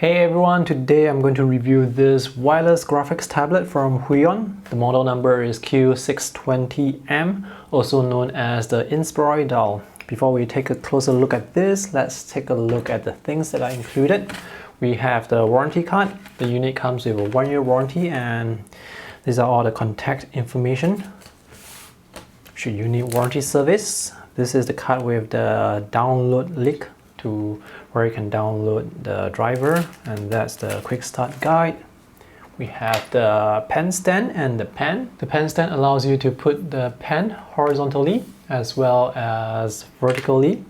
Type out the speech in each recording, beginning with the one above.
Hey everyone, today I'm going to review this wireless graphics tablet from Huion. The model number is Q620M, also known as the Inspiroy Dial. Before we take a closer look at this, let's take a look at the things that are included. We have the warranty card. The unit comes with a 1-year warranty, and these are all the contact information should you need warranty service. This is the card with the download link to where you can download the driver, and that's the quick start guide. We have the pen stand and the pen. The pen stand allows you to put the pen horizontally as well as vertically.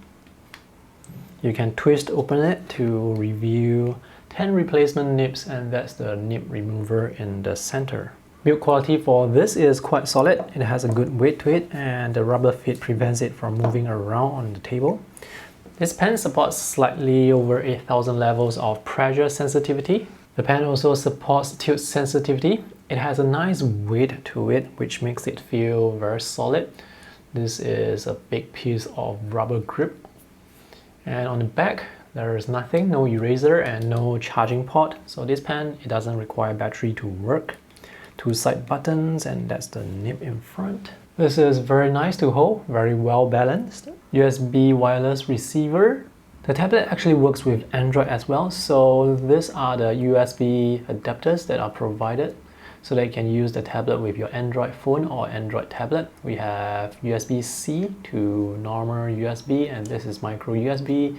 You can twist open it to reveal 10 replacement nibs, and that's the nib remover in the center. Build quality for this is quite solid. It has a good weight to it, and the rubber fit prevents it from moving around on the table. This pen supports slightly over 8,000 levels of pressure sensitivity. The pen also supports tilt sensitivity. It has a nice weight to it, which makes it feel very solid. This is a big piece of rubber grip. And on the back, there is nothing, no eraser and no charging port. So this pen, it doesn't require battery to work. 2 side buttons, and that's the nib in front. This is very nice to hold, very well balanced. USB wireless receiver. The tablet actually works with Android as well, so these are the USB adapters that are provided so that you can use the tablet with your Android phone or Android tablet. We have USB-C to normal USB, and this is micro USB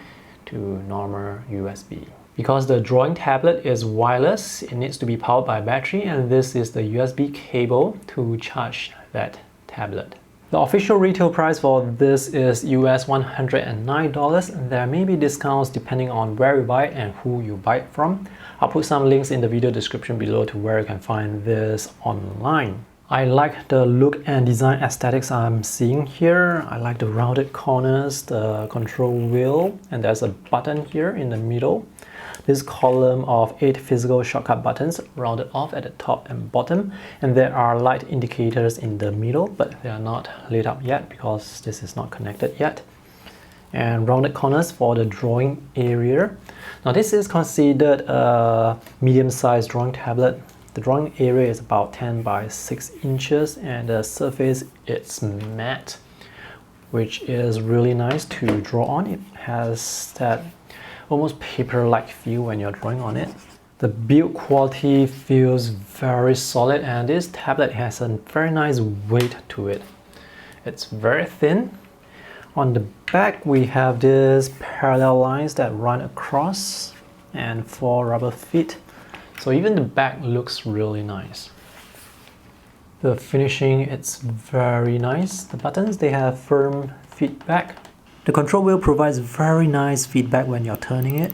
to normal USB. Because the drawing tablet is wireless, it needs to be powered by a battery, and this is the USB cable to charge that tablet. The official retail price for this is US $109. There may be discounts depending on where you buy it and who you buy it from. I'll put some links in the video description below to where you can find this online. I like the look and design aesthetics I'm seeing here. I like the rounded corners, the control wheel, and there's a button here in the middle. This column of 8 physical shortcut buttons rounded off at the top and bottom, and there are light indicators in the middle, but they are not lit up yet because this is not connected yet. And rounded corners for the drawing area. Now this is considered a medium-sized drawing tablet. The drawing area is about 10 by 6 inches, and the surface is matte, which is really nice to draw on. It has that almost paper-like feel when you're drawing on it. The build quality feels very solid, and this tablet has a very nice weight to it. It's very thin. On the back we have these parallel lines that run across and 4 rubber feet. So even the back looks really nice. The finishing, it's very nice. The buttons, they have firm feedback. The control wheel provides very nice feedback when you're turning it.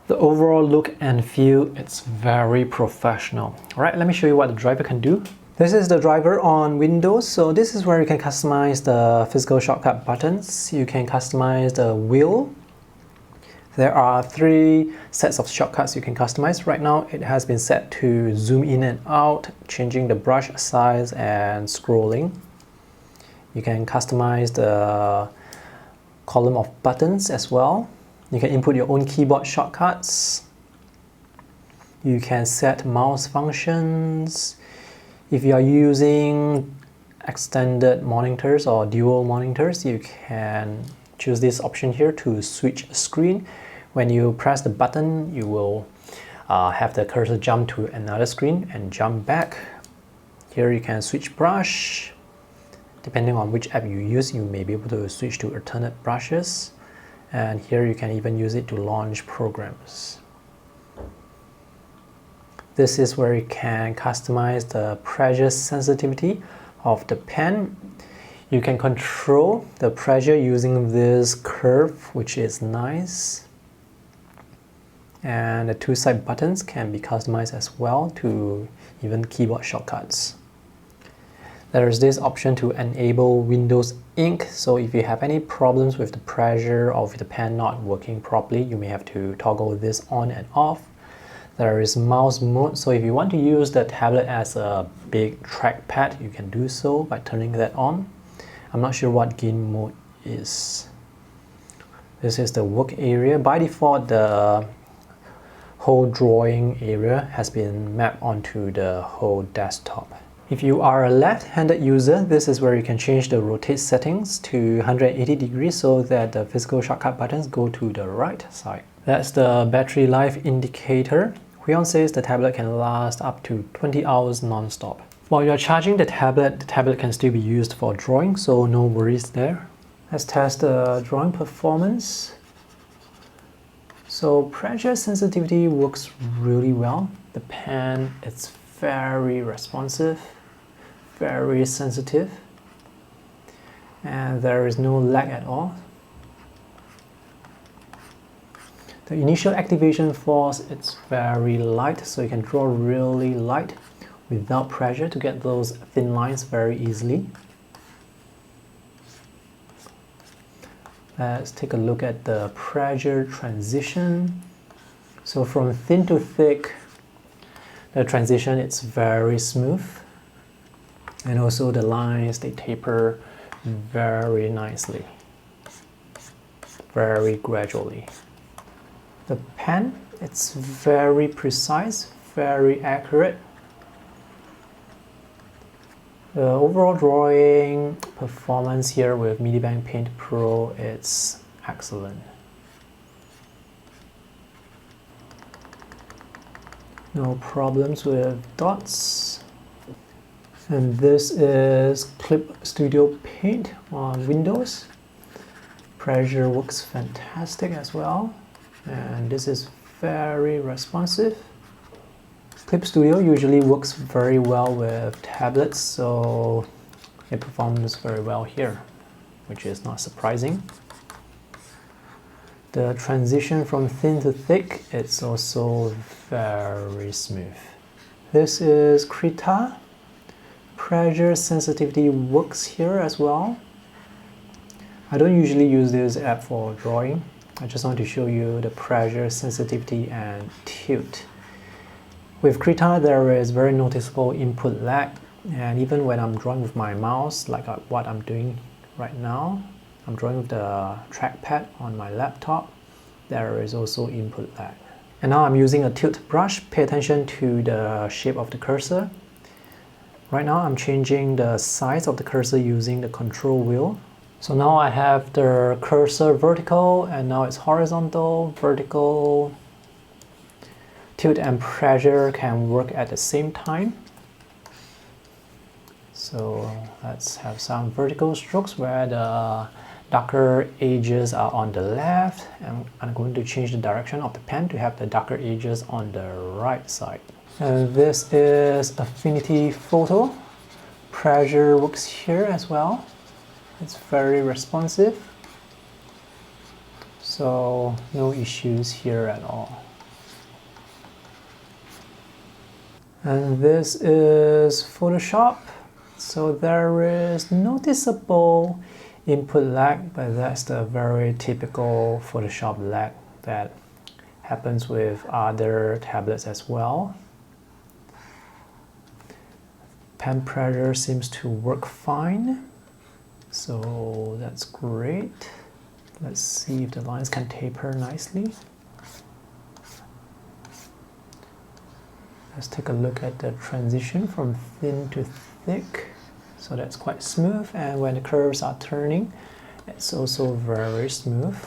The overall look and feel, it's very professional. Alright, let me show you what the driver can do. This is the driver on Windows, so this is where you can customize the physical shortcut buttons. You can customize the wheel. There are 3 sets of shortcuts you can customize. Right now it has been set to zoom in and out, changing the brush size and scrolling. You can customize the column of buttons as well. You can input your own keyboard shortcuts. You can set mouse functions. If you are using extended monitors or dual monitors, you can choose this option here to switch screen. When you press the button, you will have the cursor jump to another screen and jump back. Here you can switch brush. Depending on which app you use, you may be able to switch to alternate brushes. And here you can even use it to launch programs. This is where you can customize the pressure sensitivity of the pen. You can control the pressure using this curve, which is nice. And the 2 side buttons can be customized as well to even keyboard shortcuts. There is this option to enable Windows Ink, so if you have any problems with the pressure or with the pen not working properly, you may have to toggle this on and off. There is mouse mode, so if you want to use the tablet as a big trackpad, you can do so by turning that on. I'm not sure what game mode is. This is the work area. By default, the whole drawing area has been mapped onto the whole desktop. If you are a left-handed user, this is where you can change the rotate settings to 180 degrees so that the physical shortcut buttons go to the right side. That's the battery life indicator. Huion says the tablet can last up to 20 hours non-stop. While you're charging the tablet can still be used for drawing, so no worries there. Let's test the drawing performance. So pressure sensitivity works really well. The pen is very responsive, very sensitive, and there is no lag at all. The initial activation force, it's very light, so you can draw really light without pressure to get those thin lines very easily. Let's take a look at the pressure transition. So from thin to thick, the transition is very smooth. And also the lines, they taper very nicely, very gradually. The pen, it's very precise, very accurate. The overall drawing performance here with Medibank Paint Pro is excellent. No problems with dots. And this is Clip Studio Paint on Windows. Pressure works fantastic as well. And this is very responsive. Clip Studio usually works very well with tablets, so it performs very well here, which is not surprising. The transition from thin to thick, it's also very smooth. This is Krita. Pressure sensitivity works here as well. I don't usually use this app for drawing. I just want to show you the pressure sensitivity and tilt. With Krita, there is very noticeable input lag, and even when I'm drawing with my mouse, like what I'm doing right now, I'm drawing with the trackpad on my laptop, there is also input lag. And now I'm using a tilt brush. Pay attention to the shape of the cursor. Right now I'm changing the size of the cursor using the control wheel. So now I have the cursor vertical, and now it's horizontal, vertical. Tilt and pressure can work at the same time. So let's have some vertical strokes where the darker edges are on the left, and I'm going to change the direction of the pen to have the darker edges on the right side. And this is Affinity Photo. Pressure works here as well. It's very responsive. So no issues here at all. And this is Photoshop. So there is noticeable input lag, but that's the very typical Photoshop lag that happens with other tablets as well. Pen pressure seems to work fine, so that's great. Let's see if the lines can taper nicely. Let's take a look at the transition from thin to thick. So that's quite smooth, and when the curves are turning, it's also very smooth.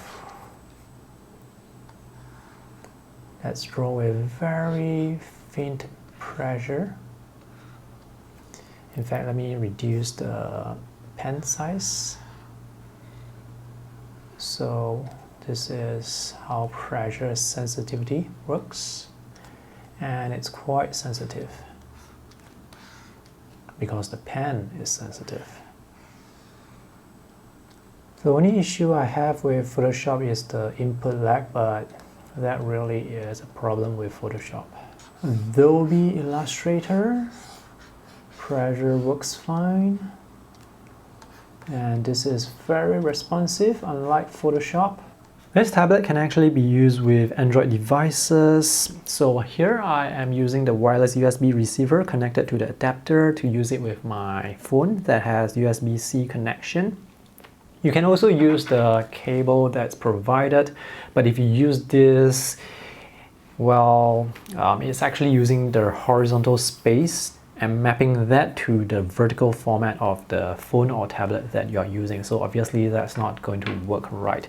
Let's draw with very faint pressure. In fact, let me reduce the pen size. So this is how pressure sensitivity works. And it's quite sensitive because the pen is sensitive. The only issue I have with Photoshop is the input lag, but that really is a problem with Photoshop. Adobe Illustrator, pressure works fine. And this is very responsive, unlike Photoshop. This tablet can actually be used with Android devices. So here I am using the wireless USB receiver connected to the adapter to use it with my phone that has USB-C connection. You can also use the cable that's provided, but if you use this, well, it's actually using the horizontal space and mapping that to the vertical format of the phone or tablet that you're using. So obviously that's not going to work right.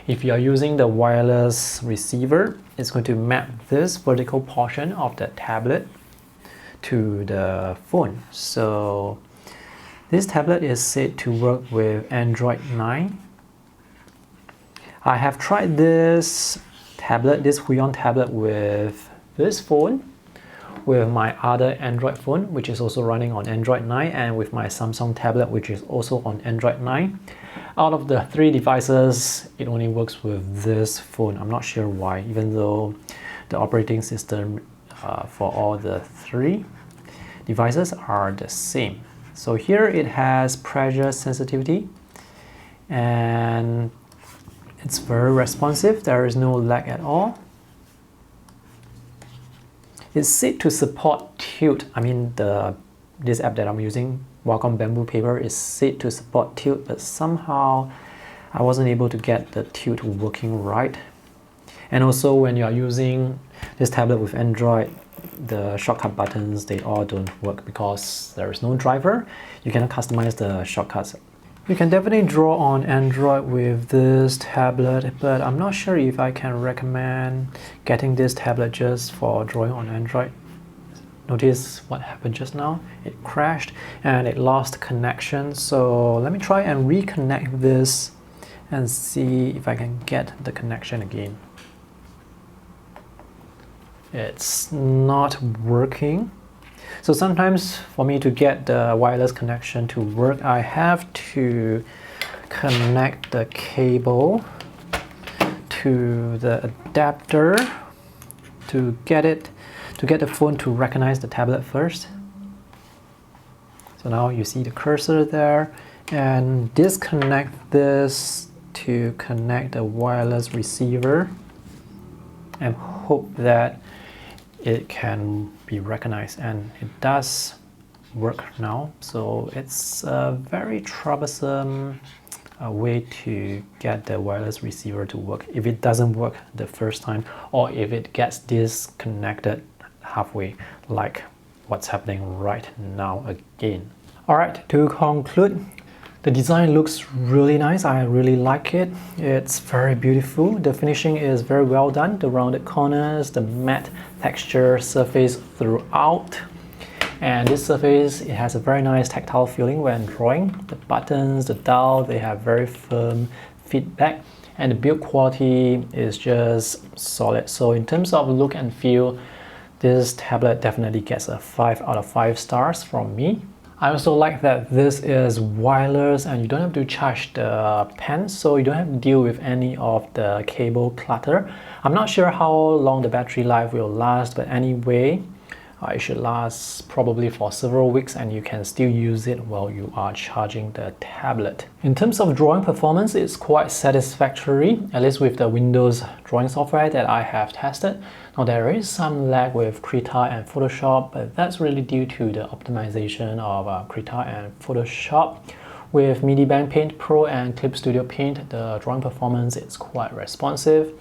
If you're using the wireless receiver, it's going to map this vertical portion of the tablet to the phone. So this tablet is said to work with Android 9. I have tried this Huion tablet with this phone, with my other Android phone, which is also running on Android 9, and with my Samsung tablet, which is also on Android 9. Out of the 3 devices, it only works with this phone. I'm not sure why, even though the operating system for all the 3 devices are the same. So here it has pressure sensitivity, and it's very responsive. There is no lag at all. It's said to support tilt. I mean, this app that I'm using, Wacom Bamboo Paper, is said to support tilt, but somehow I wasn't able to get the tilt working right. And also when you are using this tablet with Android, the shortcut buttons, they all don't work because there is no driver. You cannot customize the shortcuts. You can definitely draw on Android with this tablet, but I'm not sure if I can recommend getting this tablet just for drawing on Android. Notice what happened just now. It crashed and it lost connection. So let me try and reconnect this and see if I can get the connection again. It's not working. So sometimes for me to get the wireless connection to work, I have to connect the cable to the adapter to get the phone to recognize the tablet first. So now you see the cursor there, and disconnect this to connect the wireless receiver and hope that it can be recognized, and it does work now. So it's a very troublesome way to get the wireless receiver to work if it doesn't work the first time, or if it gets disconnected halfway, like what's happening right now again. Alright, to conclude, the design looks really nice. I really like it. It's very beautiful. The finishing is very well done. The rounded corners, the matte texture surface throughout. And this surface, it has a very nice tactile feeling when drawing. The buttons, the dial, they have very firm feedback. And the build quality is just solid. So in terms of look and feel, this tablet definitely gets a 5 out of 5 stars from me. I also like that this is wireless and you don't have to charge the pen, so you don't have to deal with any of the cable clutter. I'm not sure how long the battery life will last, but anyway, it should last probably for several weeks and you can still use it while you are charging the tablet. In terms of drawing performance, it's quite satisfactory, at least with the Windows drawing software that I have tested. Now there is some lag with Krita and Photoshop, but that's really due to the optimization of Krita and Photoshop. With MediBang Paint Pro and Clip Studio Paint, the drawing performance is quite responsive.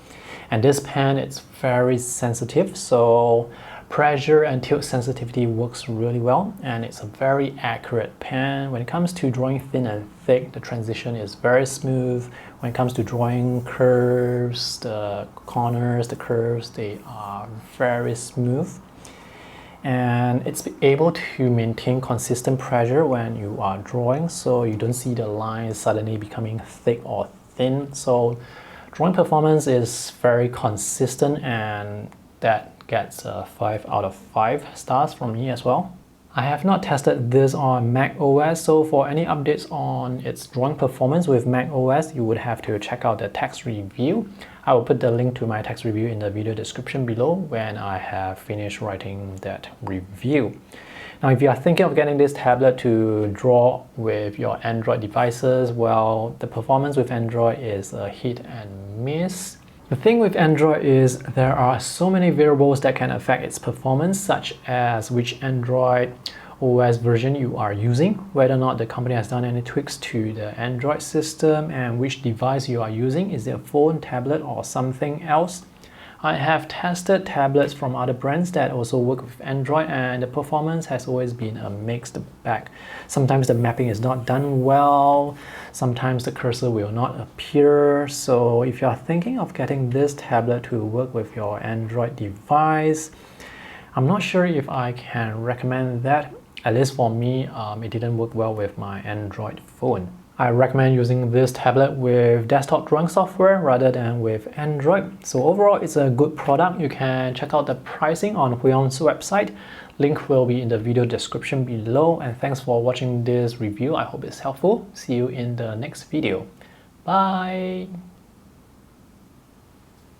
And this pen, it's very sensitive, so pressure and tilt sensitivity works really well, and it's a very accurate pen. When it comes to drawing thin and thick, the transition is very smooth. When it comes to drawing curves, the corners, the curves, they are very smooth. And it's able to maintain consistent pressure when you are drawing, so you don't see the lines suddenly becoming thick or thin. So drawing performance is very consistent, and that gets a 5 out of 5 stars from me as well. I have not tested this on Mac OS, so for any updates on its drawing performance with Mac OS, you would have to check out the text review. I will put the link to my text review in the video description below when I have finished writing that review. Now, if you are thinking of getting this tablet to draw with your Android devices, well, the performance with Android is a hit and miss. The thing with Android is there are so many variables that can affect its performance, such as which Android OS version you are using, whether or not the company has done any tweaks to the Android system, and which device you are using. Is it a phone, tablet, or something else? I have tested tablets from other brands that also work with Android, and the performance has always been a mixed bag. Sometimes the mapping is not done well, sometimes the cursor will not appear. So if you are thinking of getting this tablet to work with your Android device, I'm not sure if I can recommend that. At least for me, it didn't work well with my Android phone. I recommend using this tablet with desktop drawing software rather than with Android. So overall, it's a good product. You can check out the pricing on Huion's website. Link will be in the video description below. And thanks for watching this review. I hope it's helpful. See you in the next video. Bye!